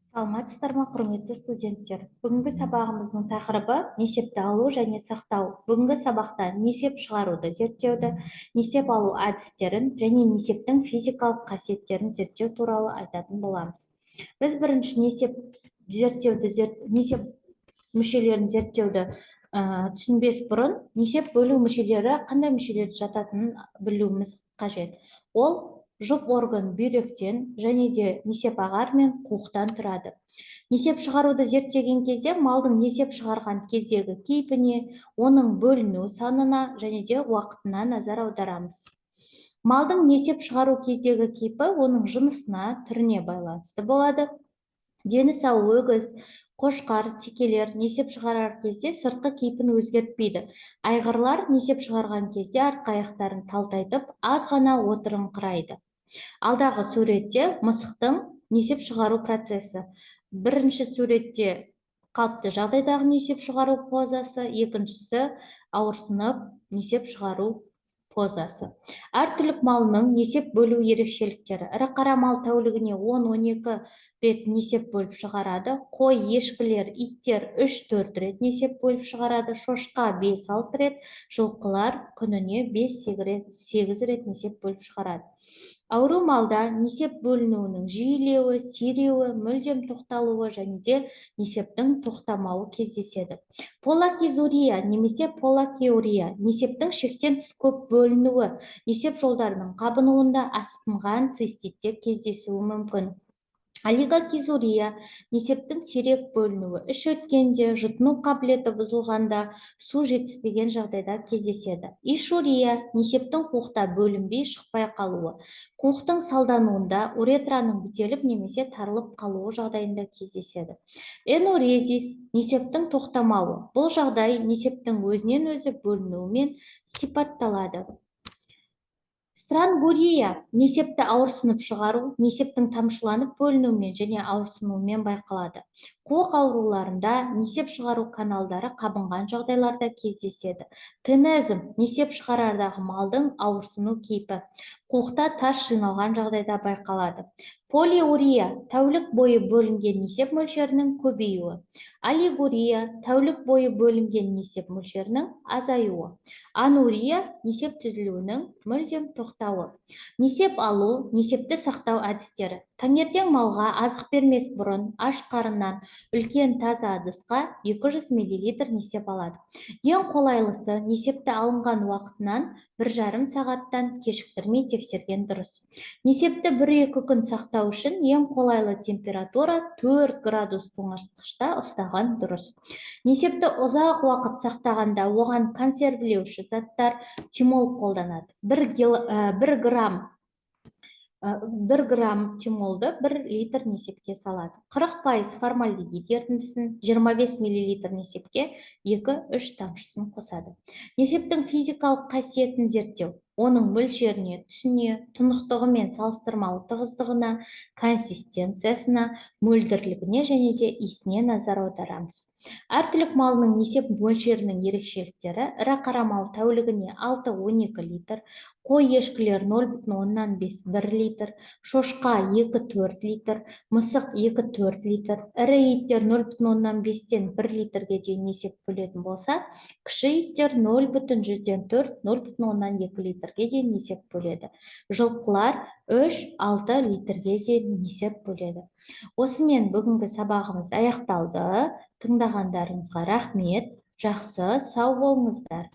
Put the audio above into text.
Саламатсыздар ма, құрметті студенттер? Бүгінгі сабағымыздың тақырыбы несепті алу және сақтау. Бүгінгі сабақта несеп шығаруды зерттеуді, несеп алу әдістерін және несептің физикалық қасиеттерін зерттеу туралы айтатын боламыз. Біз бірінші несеп мүшелерін зерттеуді түсінбес бұрын, несеп бөлу мүшелері қандай мүшелерде жататынын білуіміз қажет. Ол жұп орган бүйректен және де несеп ағар мен қуықтан тұрады. Несеп шығаруды зерттеген кезде малдың несеп шығарған кездегі кейпіне, оның бөліну санына және де уақытына назар аударамыз. Малдың несеп шығару кездегі кейпі оның жынысына, түріне байланысты болады. Дені сау өгіз, қошқар, текелер несеп шығарар кезде сыртқы кейпін өзгертпейді. Айғырлар несеп шығарған кезде артқы аяқтарын талтайтып, аз ғана отырыңқырайды. Алдағы суретте мысықтың несеп шығару процесі. Бірінші суретте қалыпты жағдайдағы несеп шығару позасы, екіншісі ауырсынып несеп шығару позасы. Әртүрлік малының несеп бөлу ерекшеліктері. Ірі қара мал тәулігіне 10-12 рет несеп бөліп шығарады. Қой, ешкілер, иттер 3-4 рет несеп бөліп шығарады. Шошқа 5-6 рет, жылқылар күніне 5-8 рет несеп бөліп шығарады. Ауру малда несеп бөлінуінің жиілеуі, сиреуі, мүлдем тоқталуы және де несептің тоқтамауы кездеседі. Полакизурия немесе полакеурия несептің шектен тыс көп бөлінуі, несеп жолдарының қабынуында асқынған циститте кездесуі мүмкін. Олигокизурия несептің сирек бөлінуі, іш өткенде, жұтыну қабілеті бұзылғанда, су жетіспеген жағдайда кездеседі. Ишурия несептің қуықта бөлінбей шықпай қалуы, қуықтың салдануында уретраның бітеліп немесе тарылып қалуы жағдайында кездеседі. Энурезис несептің тоқтамауы, бұл жағдай несептің өзінен өзі бөлінуімен сипатталады. Странгурия несепті ауырсынып шығару, несептің тамшыланып бөлінуімен және ауырсынуымен байқалады. Қуық ауруларында несеп шығару каналдары қабынған жағдайларда кездеседі. Тенезм несеп шығарардағы малдың ауырсыну кейпі. Қуықта тас жиналған жағдайда байқалады. Полиурия тәулік бойы бөлінген несеп мөлшерінің көбеюі. Олигурия тәулік бойы бөлінген несеп мөлшерінің азаюы. Анурия несеп түзілуінің мүлдем тоқтауы. Несеп алу, несепті сақтау әдістері. Таңертең малға азық бермес бұрын аш қарыннан үлкен таза ыдысқа 200 мл несеп алады. Ең қолайлысы несепті алынған уақытынан 1,5 сағаттан кешіктірмей тексерген дұрыс. Несепті 1-2 күн сақтау үшін ең қолайлы температура 4 градус тоңазытқышта ұстаған дұрыс. Несепті ұзақ уақыт сақтағанда оған консервілеуші заттар тимол қолданады. 1 грамм тимолды 1 литр несепке салады. 40% формальдегид ерітіндісін 25 мл несепке 2-3 тамшысын қосады. Несептің физикалық қасиетін зерттеу. Оның мөлшеріне, түсіне, тұнықтығы мен салыстырмалы тығыздығына, консистенциясына, мөлдірлігіне және де иісіне назар аударамыз. Әртүрлік малының несеп мөлшерінің ерекшеліктері: ірі қара мал тәулігіне 6-12 литр, қой ешкілер 0,5-1 литр, шошқа 2-4 литр, мысық 2-4 литр, ірі иттер 0,5-1 литрге дейін несеп бөлетін болса, кіші иттер 0,4-0,2 литрге дейін несеп бөледі. Жылқылар 3-6 литрге дейін несеп бөледі. Осымен бүгінгі сабағымыз аяқталды. Тыңдағандарыңызға рахмет. Жақсы, сау болыңыздар.